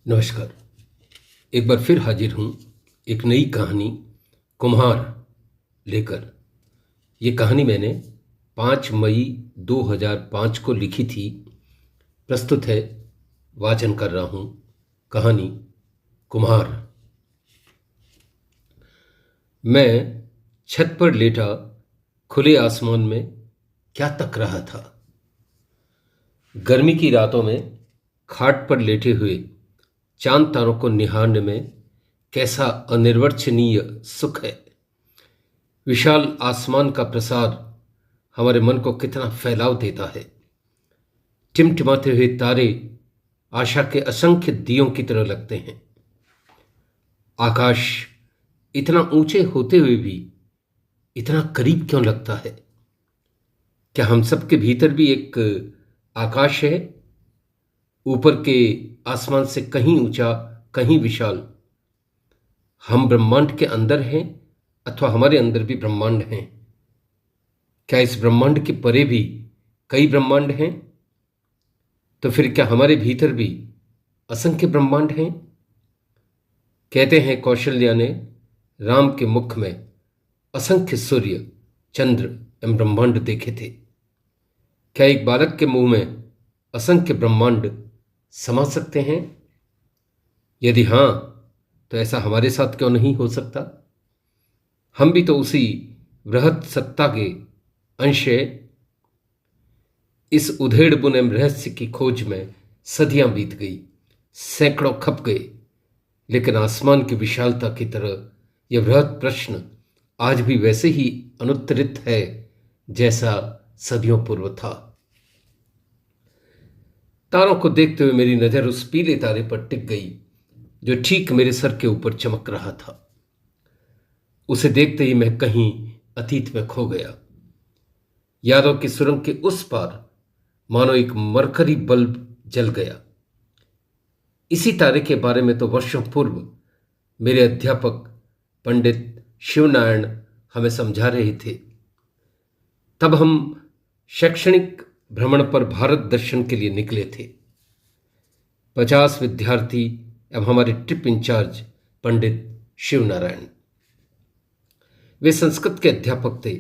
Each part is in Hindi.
नमस्कार। एक बार फिर हाजिर हूँ एक नई कहानी कुम्हार लेकर। ये कहानी मैंने 5 मई 2005 को लिखी थी। प्रस्तुत है, वाचन कर रहा हूँ कहानी कुम्हार। मैं छत पर लेटा खुले आसमान में क्या तक रहा था। गर्मी की रातों में खाट पर लेटे हुए चांद तारों को निहारने में कैसा अनिर्वचनीय सुख है। विशाल आसमान का प्रसार हमारे मन को कितना फैलाव देता है। टिमटिमाते हुए तारे आशा के असंख्य दियों की तरह लगते हैं। आकाश इतना ऊंचे होते हुए भी इतना करीब क्यों लगता है? क्या हम सबके भीतर भी एक आकाश है, ऊपर के आसमान से कहीं ऊंचा, कहीं विशाल? हम ब्रह्मांड के अंदर हैं अथवा हमारे अंदर भी ब्रह्मांड हैं? क्या इस ब्रह्मांड के परे भी कई ब्रह्मांड हैं? तो फिर क्या हमारे भीतर भी असंख्य ब्रह्मांड हैं? कहते हैं कौशल्या ने राम के मुख में असंख्य सूर्य, चंद्र एवं ब्रह्मांड देखे थे। क्या एक बालक के मुंह में असंख्य ब्रह्मांड समा सकते हैं? यदि हां, तो ऐसा हमारे साथ क्यों नहीं हो सकता? हम भी तो उसी वृहत सत्ता के अंश हैं। इस उधेड़ बुने रहस्य की खोज में सदियां बीत गई, सैकड़ों खप गए, लेकिन आसमान की विशालता की तरह यह बृहत प्रश्न आज भी वैसे ही अनुत्तरित है जैसा सदियों पूर्व था। तारों को देखते हुए मेरी नजर उस पीले तारे पर टिक गई जो ठीक मेरे सर के ऊपर चमक रहा था। उसे देखते ही मैं कहीं अतीत में खो गया। यादों की सुरंग के उस पार मानो एक मरकरी बल्ब जल गया। इसी तारे के बारे में तो वर्षों पूर्व मेरे अध्यापक पंडित शिवनारायण हमें समझा रहे थे। तब हम शैक्षणिक भ्रमण पर भारत दर्शन के लिए निकले थे। 50 विद्यार्थी एवं हमारे ट्रिप इंचार्ज पंडित शिवनारायण। वे संस्कृत के अध्यापक थे।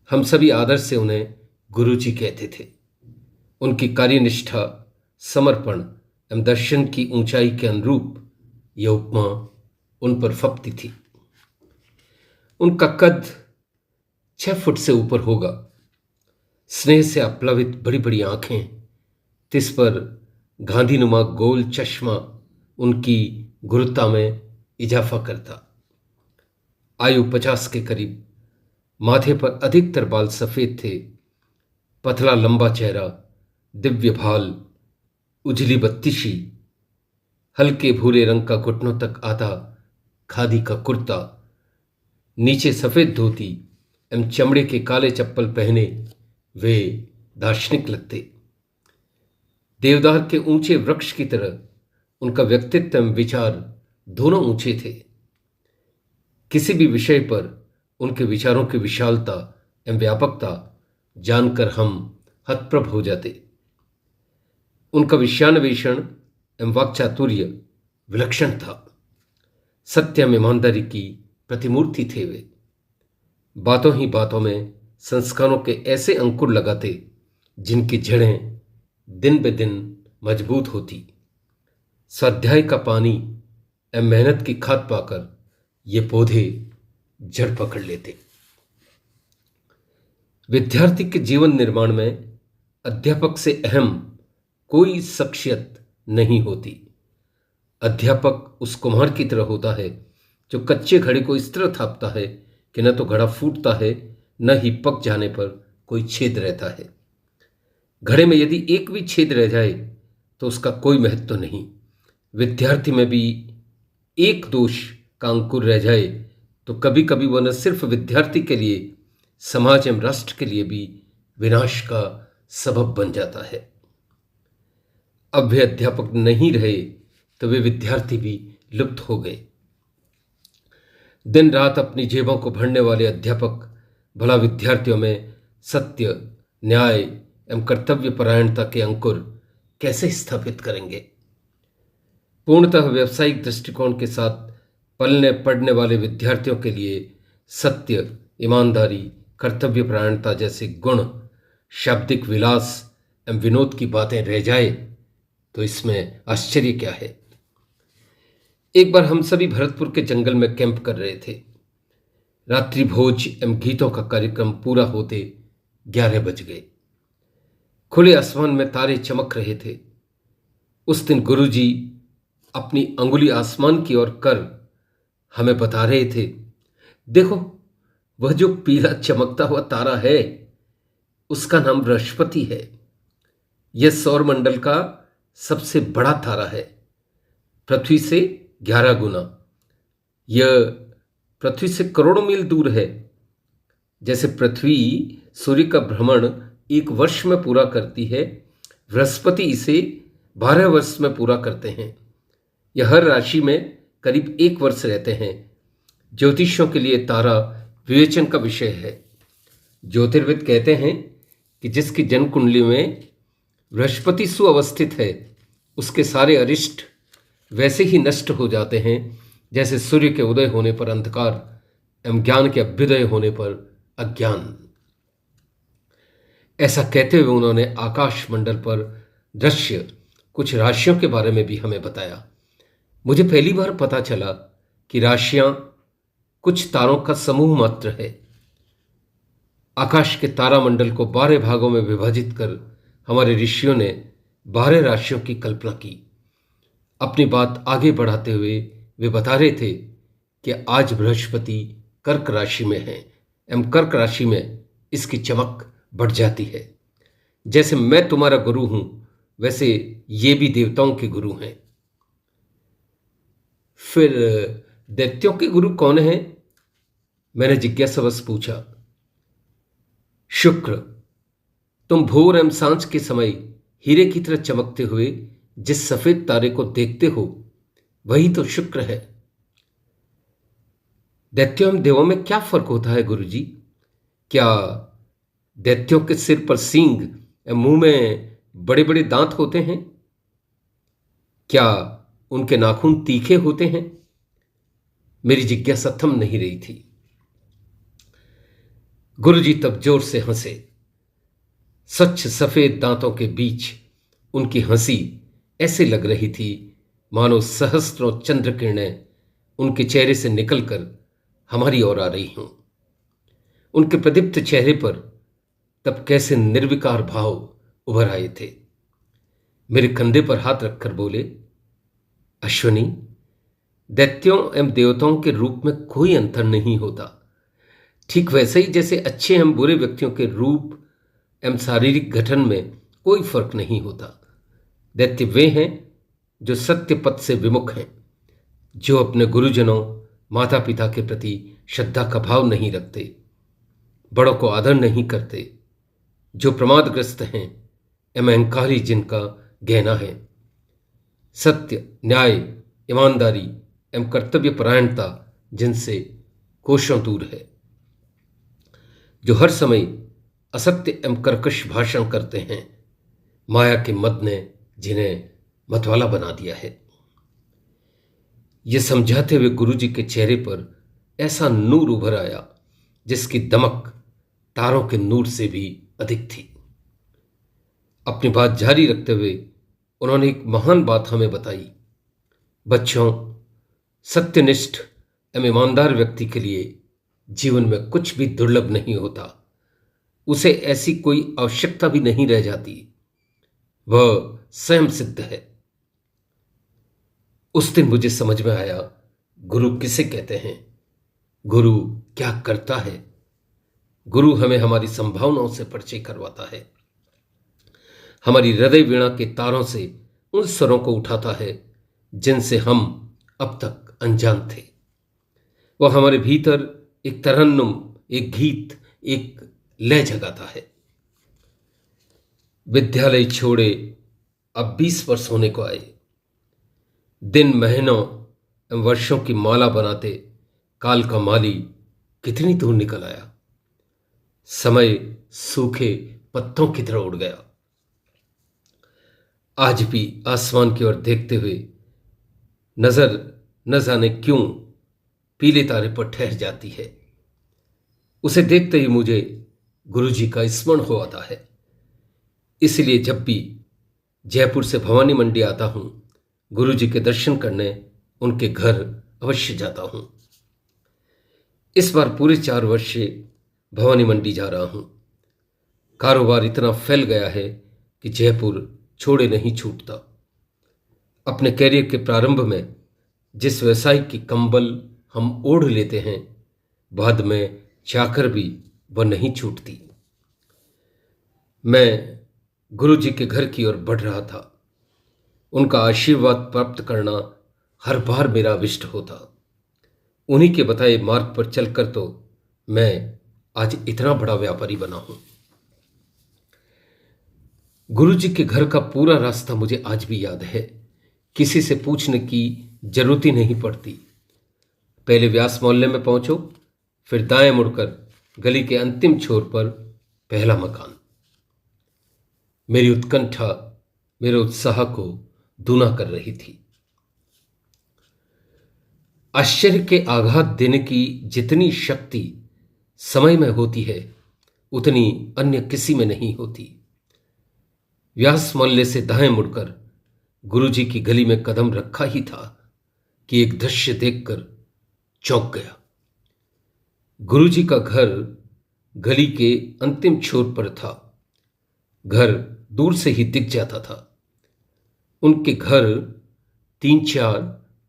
हम सभी आदर से उन्हें गुरुजी कहते थे। उनकी कार्यनिष्ठा, समर्पण एवं दर्शन की ऊंचाई के अनुरूप यह उपमा उन पर फबती थी। उनका कद 6 फुट से ऊपर होगा। स्नेह से आप्लावित बड़ी बड़ी आंखें, तिस पर गांधीनुमा गोल चश्मा उनकी गुरुता में इजाफा करता। आयु 50 के करीब। माथे पर अधिकतर बाल सफेद थे। पतला लंबा चेहरा, दिव्य भाल, उजली बत्तीशी, हल्के भूरे रंग का घुटनों तक आधा खादी का कुर्ता, नीचे सफेद धोती एवं चमड़े के काले चप्पल पहने वे दार्शनिक लगते। देवदार के ऊंचे वृक्ष की तरह उनका व्यक्तित्व एवं विचार दोनों ऊंचे थे। किसी भी विषय पर उनके विचारों की विशालता एवं व्यापकता जानकर हम हतप्रभ हो जाते। उनका विषयान्वेषण एवं वाक्चातुर्य विलक्षण था। सत्य एवं ईमानदारी की प्रतिमूर्ति थे वे। बातों ही बातों में संस्कारों के ऐसे अंकुर लगाते जिनकी जड़ें दिन ब दिन मजबूत होती। स्वाध्याय का पानी एवं मेहनत की खाद पाकर ये पौधे जड़ पकड़ लेते। विद्यार्थी के जीवन निर्माण में अध्यापक से अहम कोई शख्सियत नहीं होती। अध्यापक उस कुम्हार की तरह होता है जो कच्चे घड़े को इस तरह थापता है कि न तो घड़ा फूटता है, न ही पक जाने पर कोई छेद रहता है। घड़े में यदि एक भी छेद रह जाए तो उसका कोई महत्व नहीं। विद्यार्थी में भी एक दोष का अंकुर रह जाए तो कभी कभी वह न सिर्फ विद्यार्थी के लिए, समाज एवं राष्ट्र के लिए भी विनाश का सबब बन जाता है। अब वे अध्यापक नहीं रहे तो वे विद्यार्थी भी लुप्त हो गए। दिन रात अपनी जेबों को भरने वाले अध्यापक भला विद्यार्थियों में सत्य, न्याय एवं कर्तव्य परायणता के अंकुर कैसे स्थापित करेंगे? पूर्णतः व्यावसायिक दृष्टिकोण के साथ पलने पढ़ने वाले विद्यार्थियों के लिए सत्य, ईमानदारी, कर्तव्यपरायणता जैसे गुण शाब्दिक विलास एवं विनोद की बातें रह जाए तो इसमें आश्चर्य क्या है। एक बार हम सभी भरतपुर के जंगल में कैंप कर रहे थे। रात्रि भोज एवं गीतों का कार्यक्रम पूरा होते 11 बज गए। खुले आसमान में तारे चमक रहे थे। उस दिन गुरुजी अपनी अंगुली आसमान की ओर कर हमें बता रहे थे, देखो वह जो पीला चमकता हुआ तारा है उसका नाम बृहस्पति है। यह सौरमंडल का सबसे बड़ा तारा है, पृथ्वी से 11 गुना। यह पृथ्वी से करोड़ों मील दूर है। जैसे पृथ्वी सूर्य का भ्रमण 1 वर्ष में पूरा करती है, बृहस्पति इसे 12 वर्ष में पूरा करते हैं। यह हर राशि में करीब 1 वर्ष रहते हैं। ज्योतिषियों के लिए तारा विवेचन का विषय है। ज्योतिर्विद कहते हैं कि जिसकी जन्म कुंडली में बृहस्पति सुअवस्थित है उसके सारे अरिष्ट वैसे ही नष्ट हो जाते हैं जैसे सूर्य के उदय होने पर अंधकार एवं ज्ञान के अभ्युदय होने पर अज्ञान। ऐसा कहते हुए उन्होंने आकाश मंडल पर दृश्य कुछ राशियों के बारे में भी हमें बताया। मुझे पहली बार पता चला कि राशियां कुछ तारों का समूह मात्र है। आकाश के तारामंडल को 12 भागों में विभाजित कर हमारे ऋषियों ने 12 राशियों की कल्पना की। अपनी बात आगे बढ़ाते हुए वे बता रहे थे कि आज बृहस्पति कर्क राशि में है एवं कर्क राशि में इसकी चमक बढ़ जाती है। जैसे मैं तुम्हारा गुरु हूं वैसे ये भी देवताओं के गुरु हैं। फिर दैत्यों के गुरु कौन हैं? मैंने जिज्ञासावश पूछा। शुक्र। तुम भोर एवं सांझ के समय हीरे की तरह चमकते हुए जिस सफेद तारे को देखते हो वही तो शुक्र है। दैत्यों एवं देवों में क्या फर्क होता है गुरुजी? क्या दैत्यों के सिर पर सींग एवं मुंह में बड़े बड़े दांत होते हैं? क्या उनके नाखून तीखे होते हैं? मेरी जिज्ञासा थम नहीं रही थी। गुरुजी तब जोर से हंसे। स्वच्छ सफेद दांतों के बीच उनकी हंसी ऐसे लग रही थी मानो सहस्त्रों चंद्र किरणें उनके चेहरे से निकलकर हमारी ओर आ रही हों। उनके प्रदीप्त चेहरे पर तब कैसे निर्विकार भाव उभर आए थे। मेरे कंधे पर हाथ रखकर बोले, अश्वनी, दैत्यों एवं देवताओं के रूप में कोई अंतर नहीं होता। ठीक वैसे ही जैसे अच्छे एवं बुरे व्यक्तियों के रूप एवं शारीरिक गठन में कोई फर्क नहीं होता। दैत्य वे हैं जो सत्य पथ से विमुख हैं, जो अपने गुरुजनों माता पिता के प्रति श्रद्धा का भाव नहीं रखते, बड़ों को आदर नहीं करते, जो प्रमादग्रस्त हैं एवं अहंकारी जिनका गहना है। सत्य, न्याय, ईमानदारी एवं कर्तव्य परायणता जिनसे कोसों दूर है, जो हर समय असत्य एवं कर्कश भाषण करते हैं। माया के मद ने जिन्हें मतवाला बना दिया है। ये समझाते हुए गुरुजी के चेहरे पर ऐसा नूर उभर आया जिसकी दमक तारों के नूर से भी अधिक थी। अपनी बात जारी रखते हुए उन्होंने एक महान बात हमें बताई। बच्चों, सत्यनिष्ठ एवं ईमानदार व्यक्ति के लिए जीवन में कुछ भी दुर्लभ नहीं होता। उसे ऐसी कोई आवश्यकता भी नहीं रह जाती, वह स्वयं सिद्ध है। उस दिन मुझे समझ में आया गुरु किसे कहते हैं, गुरु क्या करता है। गुरु हमें हमारी संभावनाओं से परिचय करवाता है, हमारी हृदय वीणा के तारों से उन स्वरों को उठाता है जिनसे हम अब तक अनजान थे। वह हमारे भीतर एक तरन्नुम, एक गीत, एक लय जगाता है। विद्यालय छोड़े अब 20 वर्ष होने को आए। दिन, महीनों एवं वर्षों की माला बनाते काल का माली कितनी दूर निकल आया। समय सूखे पत्तों की तरह उड़ गया। आज भी आसमान की ओर देखते हुए नजर न जाने क्यों पीले तारे पर ठहर जाती है। उसे देखते ही मुझे गुरुजी का स्मरण हो आता है। इसलिए जब भी जयपुर से भवानी मंडी आता हूं, गुरुजी के दर्शन करने उनके घर अवश्य जाता हूं। इस बार पूरे 4 वर्ष से भवानी मंडी जा रहा हूं। कारोबार इतना फैल गया है कि जयपुर छोड़े नहीं छूटता। अपने कैरियर के प्रारंभ में जिस व्यवसाय की कंबल हम ओढ़ लेते हैं, बाद में जाकर भी वह नहीं छूटती। मैं गुरुजी के घर की ओर बढ़ रहा था। उनका आशीर्वाद प्राप्त करना हर बार मेरा अभिष्ट होता। उन्हीं के बताए मार्ग पर चलकर तो मैं आज इतना बड़ा व्यापारी बना हूं। गुरुजी के घर का पूरा रास्ता मुझे आज भी याद है। किसी से पूछने की जरूरत ही नहीं पड़ती। पहले व्यास मोहल्ले में पहुंचो, फिर दाएं मुड़कर गली के अंतिम छोर पर पहला मकान। मेरी उत्कंठा मेरे उत्साह को दूना कर रही थी। आश्चर्य के आघात देने की जितनी शक्ति समय में होती है, उतनी अन्य किसी में नहीं होती। व्यास मोहल्ले से दाएं मुड़कर गुरुजी की गली में कदम रखा ही था कि एक दृश्य देखकर चौंक गया। गुरुजी का घर गली के अंतिम छोर पर था। घर दूर से ही दिख जाता था। उनके घर 3-4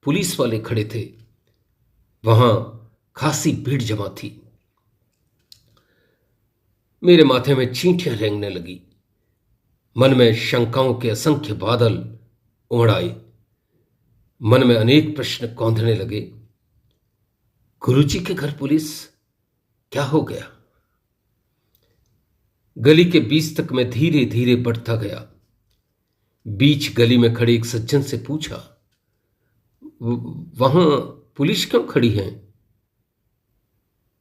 पुलिस वाले खड़े थे। वहां खासी भीड़ जमा थी। मेरे माथे में चींटियां रेंगने लगी। मन में शंकाओं के असंख्य बादल उमड़ आए। मन में अनेक प्रश्न कौंधने लगे। गुरुजी के घर पुलिस, क्या हो गया? गली के बीच तक मैं धीरे धीरे बढ़ता गया। बीच गली में खड़े एक सज्जन से पूछा, वहां पुलिस क्यों खड़ी है?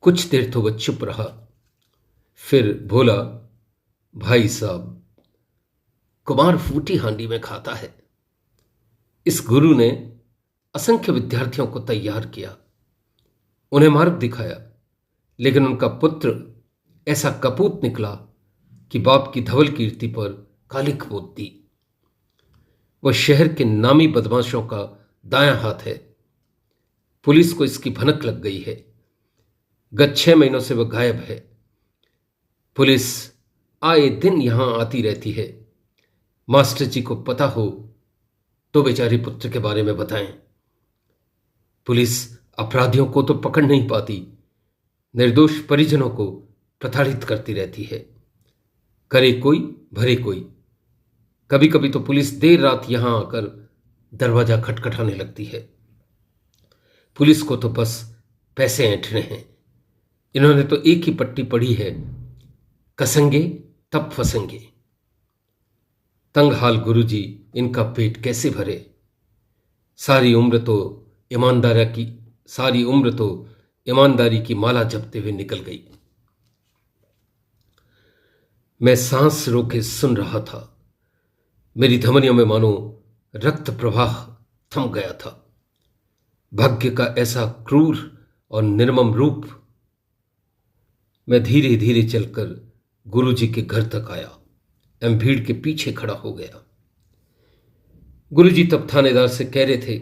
कुछ देर तो वह चुप रहा, फिर बोला, भाई साहब, कुमार फूटी हांडी में खाता है। इस गुरु ने असंख्य विद्यार्थियों को तैयार किया, उन्हें मार्ग दिखाया, लेकिन उनका पुत्र ऐसा कपूत निकला कि बाप की धवल कीर्ति पर कालिक पोत दी। वह शहर के नामी बदमाशों का दायां हाथ है। पुलिस को इसकी भनक लग गई है। गत 6 महीनों से वह गायब है। पुलिस आए दिन यहां आती रहती है। मास्टर जी को पता हो तो बेचारे पुत्र के बारे में बताएं। पुलिस अपराधियों को तो पकड़ नहीं पाती, निर्दोष परिजनों को प्रताड़ित करती रहती है। करे कोई भरे कोई। कभी कभी तो पुलिस देर रात यहां आकर दरवाजा खटखटाने लगती है। पुलिस को तो बस पैसे ऐंठने हैं। इन्होंने तो एक ही पट्टी पढ़ी है, कसंगे तब फंसेंगे। तंगहाल गुरुजी, इनका पेट कैसे भरे? सारी उम्र तो ईमानदारी की माला जपते हुए निकल गई। मैं सांस रोके सुन रहा था। मेरी धमनियों में मानो रक्त प्रवाह थम गया था। भाग्य का ऐसा क्रूर और निर्मम रूप। मैं धीरे धीरे चलकर गुरुजी के घर तक आया एवं भीड़ के पीछे खड़ा हो गया। गुरुजी तब थानेदार से कह रहे थे,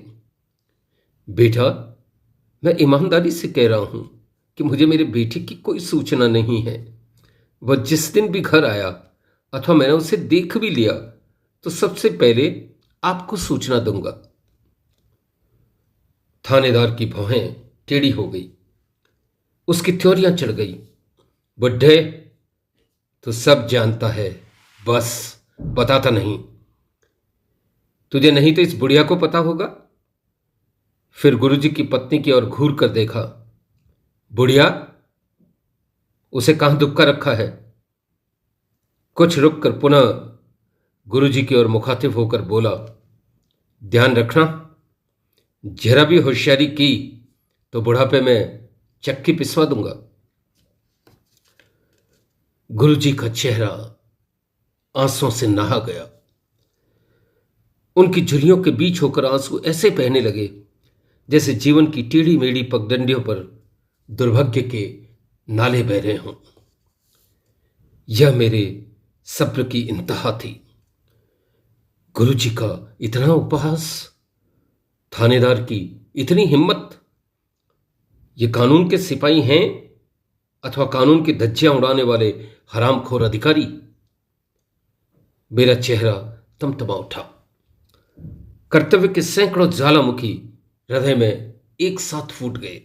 बेटा, मैं ईमानदारी से कह रहा हूं कि मुझे मेरे बेटे की कोई सूचना नहीं है। वह जिस दिन भी घर आया अथवा मैंने उसे देख भी लिया तो सबसे पहले आपको सूचना दूंगा। थानेदार की भौहें टेढ़ी हो गई, उसकी त्योरियां चढ़ गई। बुड्ढे, तो सब जानता है, बस बताता नहीं। तुझे नहीं तो इस बुढ़िया को पता होगा। फिर गुरुजी की पत्नी की ओर घूर कर देखा। बुढ़िया, उसे कहां दुबका रखा है? कुछ रुक कर पुनः गुरुजी की ओर मुखातिब होकर बोला, ध्यान रखना, जरा भी होशियारी की तो बुढ़ापे में चक्की पिसवा दूंगा। गुरुजी का चेहरा आंसुओं से नहा गया। उनकी झुर्रियों के बीच होकर आंसू ऐसे बहने लगे जैसे जीवन की टेढ़ी मेढ़ी पगडंडियों पर दुर्भाग्य के नाले बह रहे हों। यह मेरे सब्र की इंतहा थी। गुरुजी का इतना उपहास, थानेदार की इतनी हिम्मत। ये कानून के सिपाही हैं अथवा कानून की धज्जियां उड़ाने वाले हरामखोर अधिकारी? मेरा चेहरा तमतमा उठा। कर्तव्य के सैकड़ों ज्वालामुखी हृदय में एक साथ फूट गए।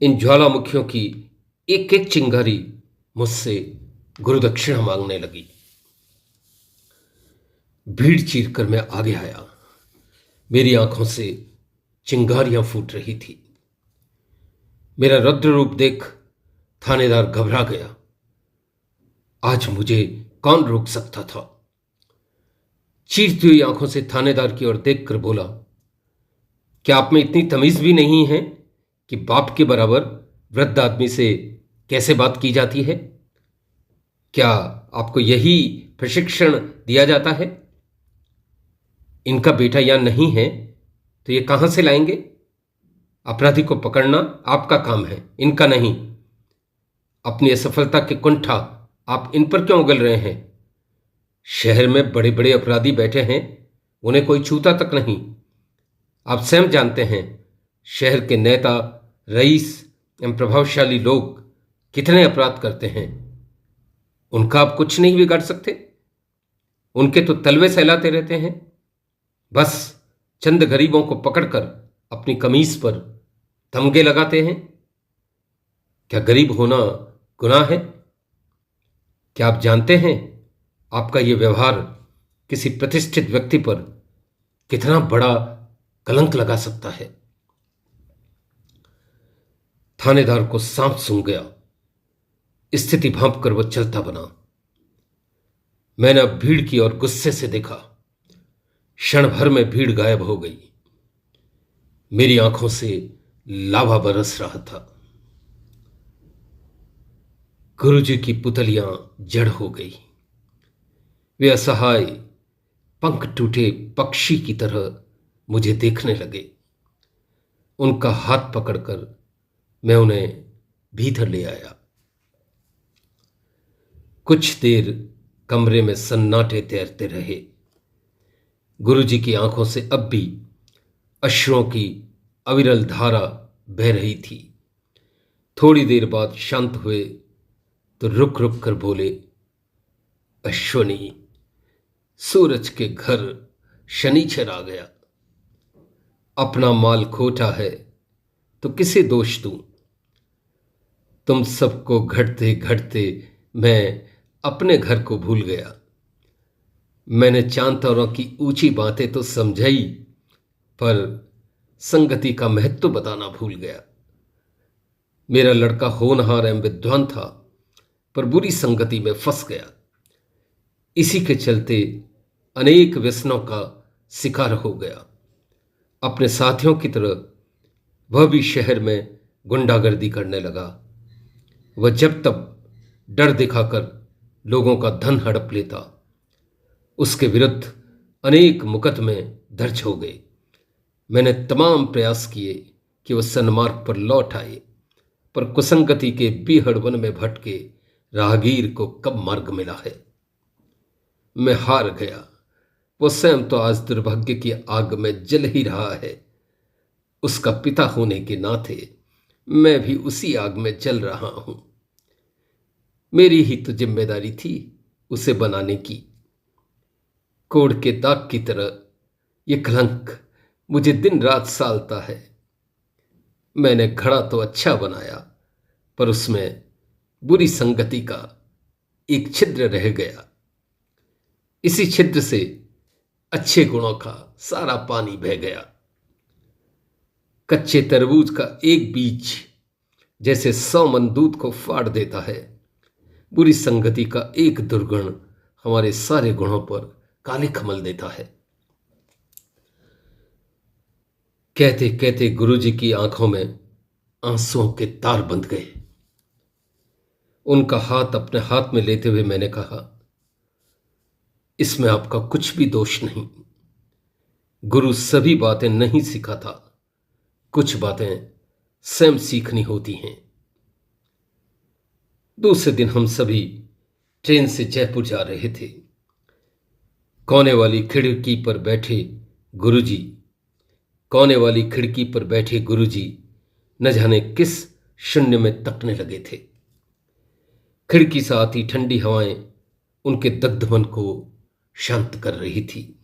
इन ज्वालामुखियों की एक एक चिंगारी मुझसे गुरुदक्षिणा मांगने लगी। भीड़ चीर कर मैं आगे आया। मेरी आंखों से चिंगारियां फूट रही थी। मेरा रौद्र रूप देख थानेदार घबरा गया। आज मुझे कौन रोक सकता था? चीरती हुई आंखों से थानेदार की ओर देखकर बोला, क्या आप में इतनी तमीज भी नहीं है कि बाप के बराबर वृद्ध आदमी से कैसे बात की जाती है? क्या आपको यही प्रशिक्षण दिया जाता है? इनका बेटा यहां नहीं है तो ये कहां से लाएंगे? अपराधी को पकड़ना आपका काम है, इनका नहीं। अपनी असफलता के कुंठा आप इन पर क्यों उगल रहे हैं? शहर में बड़े बड़े अपराधी बैठे हैं, उन्हें कोई छूता तक नहीं। आप स्वयं जानते हैं शहर के नेता, रईस एवं प्रभावशाली लोग कितने अपराध करते हैं। उनका आप कुछ नहीं बिगाड़ सकते। उनके तो तलवे सहलाते रहते हैं। बस चंद गरीबों को पकड़कर अपनी कमीज पर तमगे लगाते हैं। क्या गरीब होना गुनाह है? क्या आप जानते हैं आपका यह व्यवहार किसी प्रतिष्ठित व्यक्ति पर कितना बड़ा कलंक लगा सकता है? थानेदार को सांप सूंघ गया। स्थिति भांप कर वह चलता बना। मैंने अब भीड़ की ओर गुस्से से देखा। क्षण भर में भीड़ गायब हो गई। मेरी आंखों से लावा बरस रहा था। गुरुजी की पुतलियां जड़ हो गई। वे असहाय, पंख टूटे पक्षी की तरह मुझे देखने लगे। उनका हाथ पकड़कर मैं उन्हें भीतर ले आया। कुछ देर कमरे में सन्नाटे तैरते रहे। गुरुजी की आंखों से अब भी अश्रुओं की अविरल धारा बह रही थी। थोड़ी देर बाद शांत हुए तो रुक रुक कर बोले, अश्वनी, सूरज के घर शनिचर आ गया। अपना माल खोटा है तो किसे दोष दूं? तुम सबको घटते घटते मैं अपने घर को भूल गया। मैंने चांद तारों की ऊंची बातें तो समझाई, पर संगति का महत्व बताना भूल गया। मेरा लड़का होनहार एवं विद्वान था, पर बुरी संगति में फंस गया। इसी के चलते अनेक व्यसनों का शिकार हो गया। अपने साथियों की तरह वह भी शहर में गुंडागर्दी करने लगा। वह जब तब डर दिखाकर लोगों का धन हड़प लेता। उसके विरुद्ध अनेक मुकदमे दर्ज हो गए। मैंने तमाम प्रयास किए कि वह सन्मार्ग पर लौट आए, पर कुसंगति के बीहड़ वन में भटके राहगीर को कब मार्ग मिला है। मैं हार गया। वो स्वयं तो आज दुर्भाग्य की आग में जल ही रहा है। उसका पिता होने के नाते मैं भी उसी आग में जल रहा हूं। मेरी ही तो जिम्मेदारी थी उसे बनाने की। कोड़ के दाग की तरह यह कलंक मुझे दिन रात सालता है। मैंने घड़ा तो अच्छा बनाया, पर उसमें बुरी संगति का एक छिद्र रह गया। इसी छिद्र से अच्छे गुणों का सारा पानी बह गया। कच्चे तरबूज का एक बीज जैसे 100 मन दूध को फाड़ देता है, बुरी संगति का एक दुर्गुण हमारे सारे गुणों पर काली खमल देता है। कहते कहते गुरुजी की आंखों में आंसुओं के तार बंध गए। उनका हाथ अपने हाथ में लेते हुए मैंने कहा, इसमें आपका कुछ भी दोष नहीं। गुरु सभी बातें नहीं सिखाता, कुछ बातें स्वयं सीखनी होती हैं। दूसरे दिन हम सभी ट्रेन से जयपुर जा रहे थे। कोने वाली खिड़की पर बैठे गुरुजी कोने वाली खिड़की पर बैठे गुरुजी न जाने किस शून्य में तकने लगे थे। खिड़की से आती ठंडी हवाएं उनके दग्ध मन को शांत कर रही थी।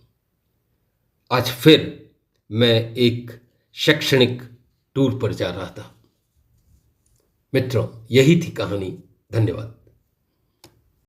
आज फिर मैं एक शैक्षणिक टूर पर जा रहा था। मित्रों, यही थी कहानी। धन्यवाद।